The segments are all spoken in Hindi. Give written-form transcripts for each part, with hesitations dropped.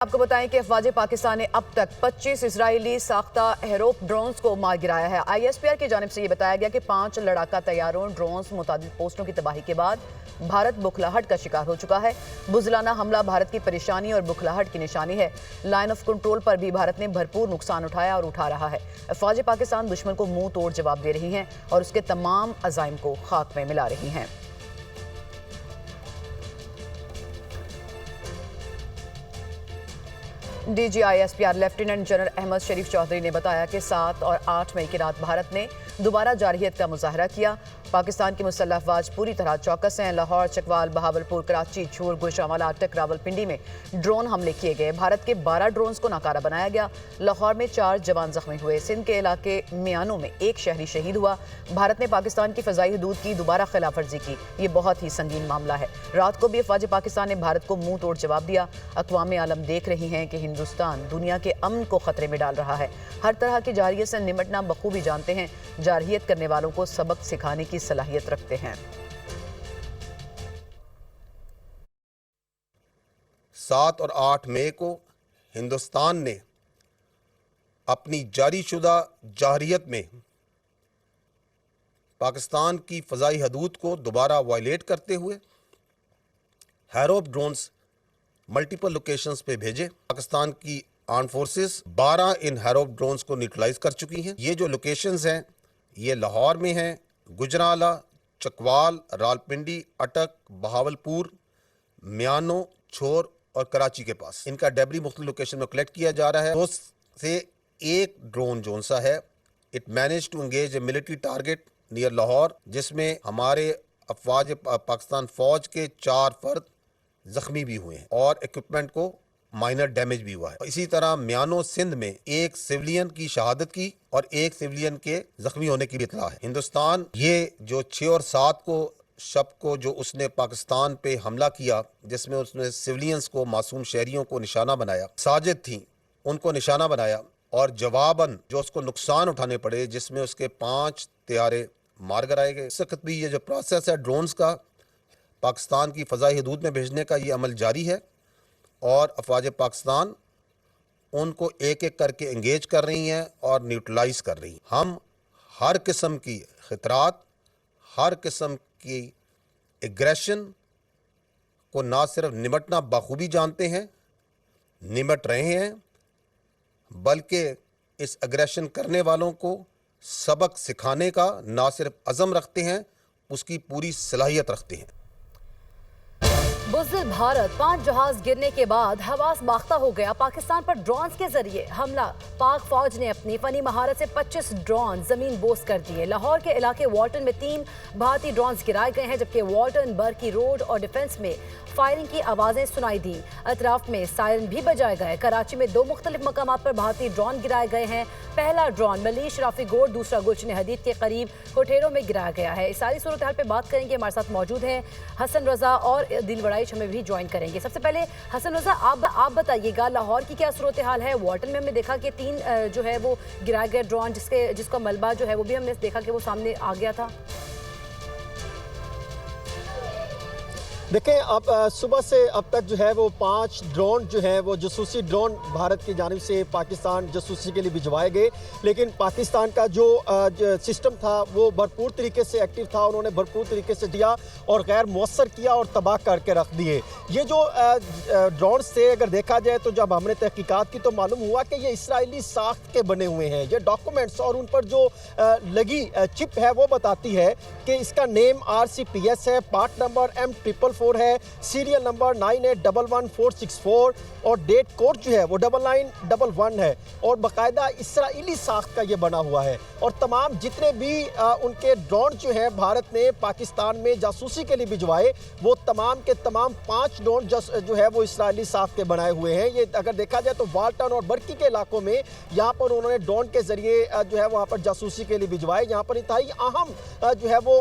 आपको बताएं कि अफवाज पाकिस्तान ने अब तक 25 इजरायली साख्ता हेरोप ड्रोन्स को मार गिराया है। ISPR की जानिब से ये बताया गया कि 5 लड़ाका तैयारों ड्रोन्स मुतादिद पोस्टों की तबाही के बाद भारत बुखलाहट का शिकार हो चुका है। बुज़लाना हमला भारत की परेशानी और बुखलाहट की निशानी है। लाइन ऑफ कंट्रोल पर भी भारत ने भरपूर नुकसान उठाया और उठा रहा है। अफवाज पाकिस्तान दुश्मन को मुंह तोड़ जवाब दे रही हैं और उसके तमाम अज़ाइम को खाक में मिला रही हैं। DG ISPR lieutenant general Ahmed Sharif Chaudhry ने बताया कि 7 और 8 मई की रात भारत ने दोबारा जारहियत का मुजाहरा किया। पाकिस्तान की मुसल्लह अफवाज पूरी तरह चौकस हैं। लाहौर, चकवाल, बहावलपुर, कराची, झूर, गुजरांवाला, अटक, रावलपिंडी में ड्रोन हमले किए गए। भारत के 12 ड्रोन्स को नाकारा बनाया गया। लाहौर में 4 जवान जख्मी हुए। सिंध के इलाके मियानो में 1 शहरी शहीद हुआ। भारत ने पाकिस्तान की फ़ज़ाई हदूद की दोबारा खिलाफ वर्जी की। ये बहुत ही संगीन मामला है। रात को भी अफवाज पाकिस्तान ने भारत को मुंह तोड़ जवाब दिया। अक़वाम आलम देख रही हैं कि हिंदुस्तान दुनिया के अमन को खतरे में डाल रहा है। हर तरह की जारहियत से निमटना बखूबी जानते हैं। जारहियत करने वालों को सबक सिखाने की सलाहियत रखते हैं। 7 और 8 मई को हिंदुस्तान ने अपनी जारी शुदा जारहियत में पाकिस्तान की फ़ज़ाई हदूद को दोबारा वायलेट करते हुए हैरोप ड्रोन्स मल्टीपल लोकेशंस पे भेजे। पाकिस्तान की आर्म फोर्सेस 12 इन हैरोप ड्रोन्स को न्यूट्रलाइज कर चुकी हैं। ये जो लोकेशंस हैं ये लाहौर में हैं, गुजरांवाला, चकवाल, रावलपिंडी, अटक, बहावलपुर, मियानो, छोर और कराची के पास। इनका डेब्री मुख्तलिफ लोकेशन में कलेक्ट किया जा रहा है। तो से एक ड्रोन जोन सा है, it manage to engage a military target near Lahore, जिसमें हमारे अफवाज पाकिस्तान फौज के 4 फर्द जख्मी भी हुए हैं और इक्विपमेंट को माइनर डैमेज भी हुआ है। इसी तरह मियानो सिंध में 1 सिविलियन की शहादत की और 1 सिविलियन के जख्मी होने की भी इत्तला है। हिंदुस्तान ये जो 6 और 7 को शब को जो उसने पाकिस्तान पे हमला किया, जिसमें उसने सिविलियंस को, मासूम शहरियों को निशाना बनाया, साजिद थी उनको निशाना बनाया और जवाबन जो उसको नुकसान उठाने पड़े, जिसमें उसके 5 तैयारे मार गिराए गए। इस वक्त भी ये जो प्रोसेस है ड्रोन्स का पाकिस्तान की फ़ज़ाई हदूद में भेजने का, ये अमल जारी है और अफवाज पाकिस्तान उनको एक एक करके एंगेज कर रही हैं और न्यूट्रलाइज कर रही हैं। हम हर किस्म की खतरात, हर किस्म की एग्रेशन को ना सिर्फ निमटना बखूबी जानते हैं, निमट रहे हैं, बल्कि इस एग्रेशन करने वालों को सबक सिखाने का ना सिर्फ अज़म रखते हैं, उसकी पूरी सलाहियत रखते हैं। बुज़दिल भारत 5 जहाज गिरने के बाद हवास बाख्ता हो गया। पाकिस्तान पर ड्रोन्स के जरिए हमला। पाक फौज ने अपनी फनी महारत से 25 ड्रोन जमीन बोस कर दिए। लाहौर के इलाके वाल्टन में 3 भारतीय ड्रोन्स गिराए गए हैं, जबकि वाल्टन, बर्की रोड और डिफेंस में फायरिंग की आवाजें सुनाई दी। अतराफ में सायरन भी बजाए गए। कराची में 2 मुख्तलिफ मकामात पर भारतीय ड्रोन गिराए गए हैं। पहला ड्रोन मलीश राफीगोड़, दूसरा गुलशन हदीद के करीब कोठेरों में गिराया गया है। इस सारी सूरत हाल पर बात करेंगे। हमारे साथ मौजूद हैं हसन रजा और दिलवड़ाई हमें भी ज्वाइन करेंगे। सबसे पहले हसन रजा, आप बताइएगा लाहौर की क्या सूरत हाल है। वाल्टन में हमने देखा कि 3 जो है वो गिराए गए ड्रोन, जिसका मलबा जो है वो भी हमने देखा कि वो सामने आ गया था। देखें, अब सुबह से अब तक जो है वो 5 ड्रोन जो है वो जासूसी ड्रोन भारत की जानिब से पाकिस्तान जासूसी के लिए भिजवाए गए, लेकिन पाकिस्तान का जो सिस्टम था वो भरपूर तरीके से एक्टिव था। उन्होंने भरपूर तरीके से दिया और गैर मौसर किया और तबाह करके रख दिए। ये जो ड्रोन से अगर देखा जाए तो जब हमने तहकीकात की तो मालूम हुआ कि ये इसराइली साख्त के बने हुए हैं। ये डॉक्यूमेंट्स और उन पर जो लगी चिप है वो बताती है कि इसका नेम RCPS है, पार्ट नंबर M444 है, सीरियल नंबर 98111464 और डेट कोड जो है वो 9911 है और बाकायदा इसराइली साख्त का ये बना हुआ है। और तमाम जितने भी उनके ड्रोन जो है भारत ने पाकिस्तान में जासूसी के लिए भिजवाए, वो तमाम के तमाम 5 ड्रोन जो है वो इसराइली साख्त के बनाए हुए हैं। ये अगर देखा जाए तो वाल्टन और बर्की के इलाकों में यहाँ पर उन्होंने ड्रोन के जरिए जो है वहाँ पर जासूसी के लिए भिजवाए। यहाँ पर इंतहाई अहम जो है वो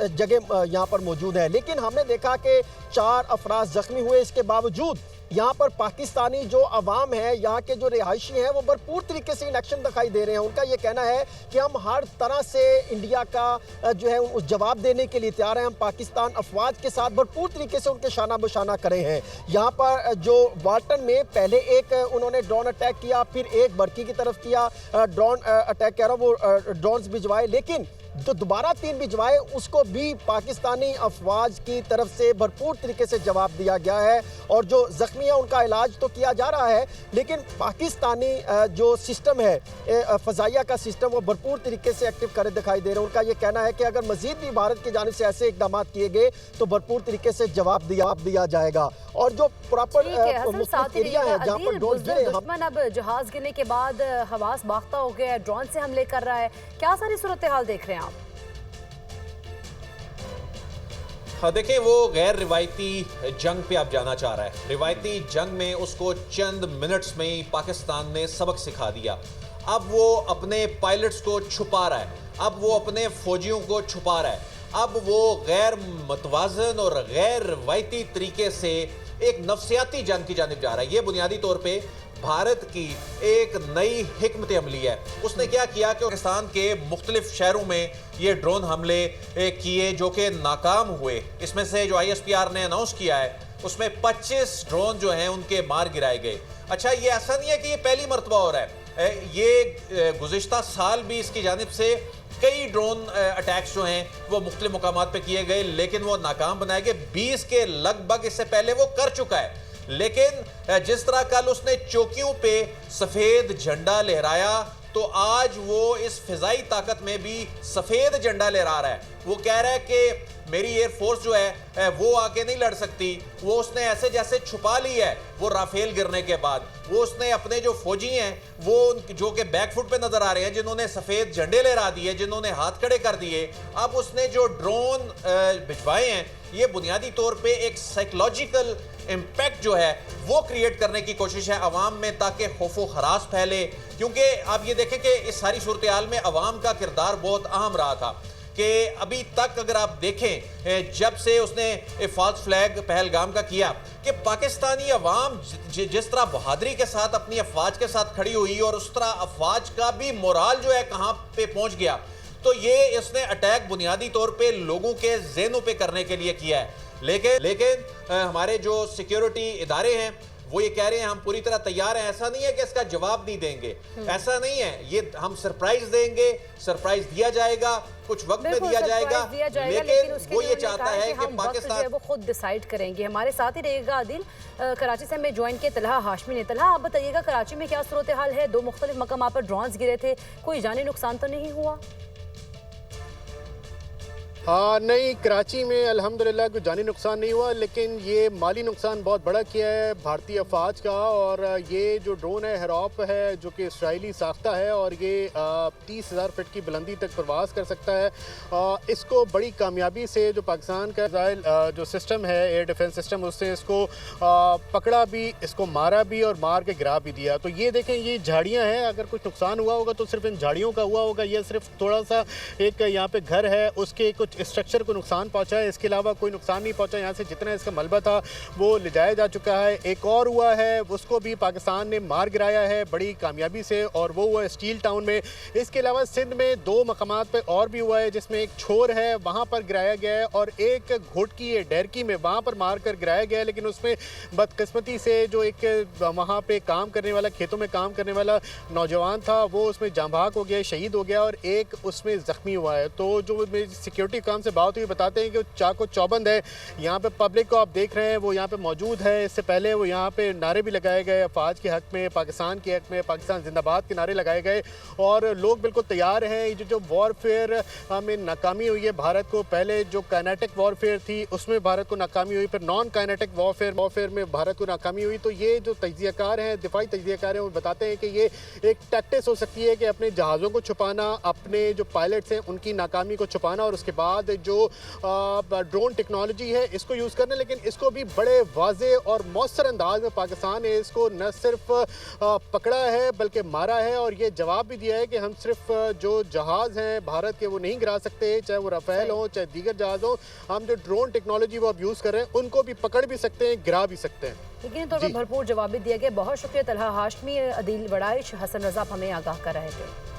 जगह यहाँ पर मौजूद है। लेकिन हमने देखा कि 4 अफराद जख्मी हुए। इसके बावजूद यहाँ पर पाकिस्तानी जो अवाम है, यहाँ के जो रिहायशी हैं, वो भरपूर तरीके से इन एक्शन दिखाई दे रहे हैं। उनका ये कहना है कि हम हर तरह से इंडिया का जो है उस जवाब देने के लिए तैयार हैं। हम पाकिस्तान अफवाज के साथ भरपूर तरीके से उनके शाना बशाना करे हैं। यहाँ पर जो वाल्टन में पहले एक उन्होंने ड्रोन अटैक किया, फिर एक बर्की की तरफ किया ड्रोन अटैक, कह रहा हूँ वो ड्रोन्स भिजवाए, लेकिन जो दोबारा 3 भिजवाए उसको भी पाकिस्तानी अफवाज की तरफ से भरपूर तरीके से जवाब दिया गया है। और जो जख्मी है उनका इलाज तो किया जा रहा है, लेकिन पाकिस्तानी जो सिस्टम है फ़ज़ाइया का सिस्टम, वो भरपूर तरीके से एक्टिव करे दिखाई दे रहे हैं। उनका ये कहना है कि अगर मजीद भी भारत की जानिब से ऐसे इकदाम किए गए तो भरपूर तरीके से जवाब दिया जाएगा। और जो प्रॉपर एरिया है जहाँ पर ड्रोन गिरे, दुश्मन अब जहाज गिरने के बाद हवास बाख्ता हो गया है, ड्रोन से हमले कर रहा है, क्या सारी सूरत हाल देख रहे हैं आप? हाँ, देखिए, वो गैर रिवायती जंग पे आप जाना चाह रहा है। रिवायती जंग में उसको चंद मिनट्स में ही पाकिस्तान ने सबक सिखा दिया। अब वो अपने पायलट्स को छुपा रहा है, अब वो अपने फौजियों को छुपा रहा है, अब वो गैर मतवाजन और गैर रिवायती तरीके से एक नफसियाती जंग की जानिब जा रहा है। ये बुनियादी तौर पे भारत की एक नई हिकमत अमली है। उसने क्या किया कि पाकिस्तान के मुख्तलिफ शहरों में ये ड्रोन हमले किए जो कि नाकाम हुए। इसमें से जो ISPR ने अनाउंस किया है उसमें 25 ड्रोन जो हैं उनके मार गिराए गए। अच्छा, ये ऐसा नहीं है कि ये पहली मरतबा हो रहा है, ये गुज़िश्ता साल भी इसकी जानिब से कई ड्रोन अटैक्स जो हैं वो मुख्तलिफ मुकामात पे किए गए, लेकिन वो नाकाम बनाए गए। 20 के लगभग इससे पहले वो कर चुका है। लेकिन जिस तरह कल उसने चौकियों पे सफेद झंडा लहराया, तो आज वो इस फिजाई ताकत में भी सफेद झंडा लहरा रहा है। वो कह रहा है कि मेरी एयरफोर्स जो है वो आके नहीं लड़ सकती। वो उसने ऐसे जैसे छुपा ली है वो राफेल गिरने के बाद। वो उसने अपने जो फौजी हैं वो जो कि बैकफुट पे नजर आ रहे हैं, जिन्होंने सफेद झंडे लहरा दिए, जिन्होंने हाथ खड़े कर दिए, अब उसने जो ड्रोन भिजवाए हैं, ये बुनियादी तौर पे एक साइकोलॉजिकल इम्पैक्ट जो है वो क्रिएट करने की कोशिश है अवाम में, ताकि खौफो खरास फैले। क्योंकि आप ये देखें कि इस सारी सूरत हाल में अवाम का किरदार बहुत अहम रहा था कि अभी तक अगर आप देखें, जब से उसने फॉल्स फ्लैग पहलगाम का किया, कि पाकिस्तानी अवाम जिस तरह बहादुरी के साथ अपनी अफवाज के साथ खड़ी हुई और उस तरह अफवाज का भी मोराल जो है कहाँ पे पहुँच गया, तो ये इसने अटैक बुनियादी तौर पे लोगों के ज़हनों पे करने के लिए किया है। लेकिन हमारे जो सिक्योरिटी इदारे हैं वो ये कह रहे हैं हम पूरी तरह तैयार हैं। ऐसा नहीं है कि इसका जवाब नहीं देंगे, ऐसा नहीं है, ये हम सरप्राइज देंगे, सरप्राइज दिया जाएगा, कुछ वक्त में दिया जाएगा, लेकिन वो ये चाहता है कि पाकिस्तान वो खुद डिसाइड करेंगे। हमारे साथ ही रहेगा आदिल, कराची से हमें ज्वाइन किए तलहा हाशमी ने। तलहा, आप बताइएगा कराची में क्या सूरत हाल है? 2 मुख्तलिफ मकामात पर ड्रोन्स गिरे थे, कोई जानी नुकसान तो नहीं हुआ? नहीं, कराची में अल्हम्दुलिल्लाह कोई जानी नुकसान नहीं हुआ, लेकिन ये माली नुकसान बहुत बड़ा किया है भारतीय अफवाज का। और ये जो ड्रोन है हेरॉप है, जो कि इसराइली साख्ता है, और ये 30,000 फीट की बुलंदी तक प्रवास कर सकता है। इसको बड़ी कामयाबी से जो पाकिस्तान का मिसाइल जो सिस्टम है, एयर डिफेंस सिस्टम, उससे इसको पकड़ा भी, इसको मारा भी और मार के गिरा भी दिया। तो ये देखें, ये झाड़ियाँ हैं, अगर कुछ नुकसान हुआ होगा तो सिर्फ इन झाड़ियों का हुआ होगा। ये सिर्फ थोड़ा सा एक यहाँ पे घर है, उसके कुछ स्ट्रक्चर को नुकसान पहुंचा है, इसके अलावा कोई नुकसान नहीं पहुंचा। यहाँ से जितना इसका मलबा था वो ले जाया जा चुका है। एक और हुआ है, उसको भी पाकिस्तान ने मार गिराया है बड़ी कामयाबी से, और वो हुआ स्टील टाउन में। इसके अलावा सिंध में 2 मकामात पे और भी हुआ है, जिसमें एक छोर है वहाँ पर गिराया गया है, और एक घोटकी है डेरकी में, वहाँ पर मार कर गिराया गया है। लेकिन उसमें बदकिस्मती से जो एक वहाँ पे काम करने वाला, खेतों में काम करने वाला नौजवान था, वो उसमें जांबाक हो गया, शहीद हो गया, और एक उसमें ज़ख्मी हुआ है। तो जो सिक्योरिटी काम से बात हुई, बताते हैं कि चाको चौबंद है यहाँ पे। पब्लिक को आप देख रहे हैं वो यहाँ पे मौजूद है। इससे पहले वो यहाँ पे नारे भी लगाए गए अफवाज के हक में, पाकिस्तान के हक में, पाकिस्तान जिंदाबाद के नारे लगाए गए, और लोग बिल्कुल तैयार हैं। ये जो वॉरफेयर में नाकामी हुई है भारत को, पहले जो काइनेटिक वॉरफेयर थी उसमें भारत को नाकामी हुई, फिर नॉन काइनेटिक वॉरफेयर में भारत को नाकामी हुई। तो ये जो तज्जियाकार हैं, दिफाई तज्जियाकार हैं, वो बताते हैं कि ये एक टैक्टिस हो सकती है कि अपने जहाज़ों को छुपाना, अपने जो पायलट्स हैं उनकी नाकामी को छुपाना, और उसके बाद बाद जो ड्रोन टेक्नोलॉजी है इसको यूज़ करना, लेकिन इसको भी बड़े वाजे और मौसर अंदाज में पाकिस्तान ने इसको न सिर्फ पकड़ा है बल्कि मारा है, और ये जवाब भी दिया है कि हम सिर्फ जो जहाज़ हैं भारत के वो नहीं गिरा सकते, चाहे वो राफेल हो चाहे दीगर जहाज़ हो, हम जो ड्रोन टेक्नोलॉजी वो अब यूज़ कर रहे हैं उनको भी पकड़ भी सकते हैं, गिरा भी सकते हैं। यकीनी तौर पर भरपूर जवाब भी दिया गया। बहुत शुक्रिया तलहा हाशमी, अदील वड़ाइश, हसन रज़ा हमें आगाह कर रहे थे।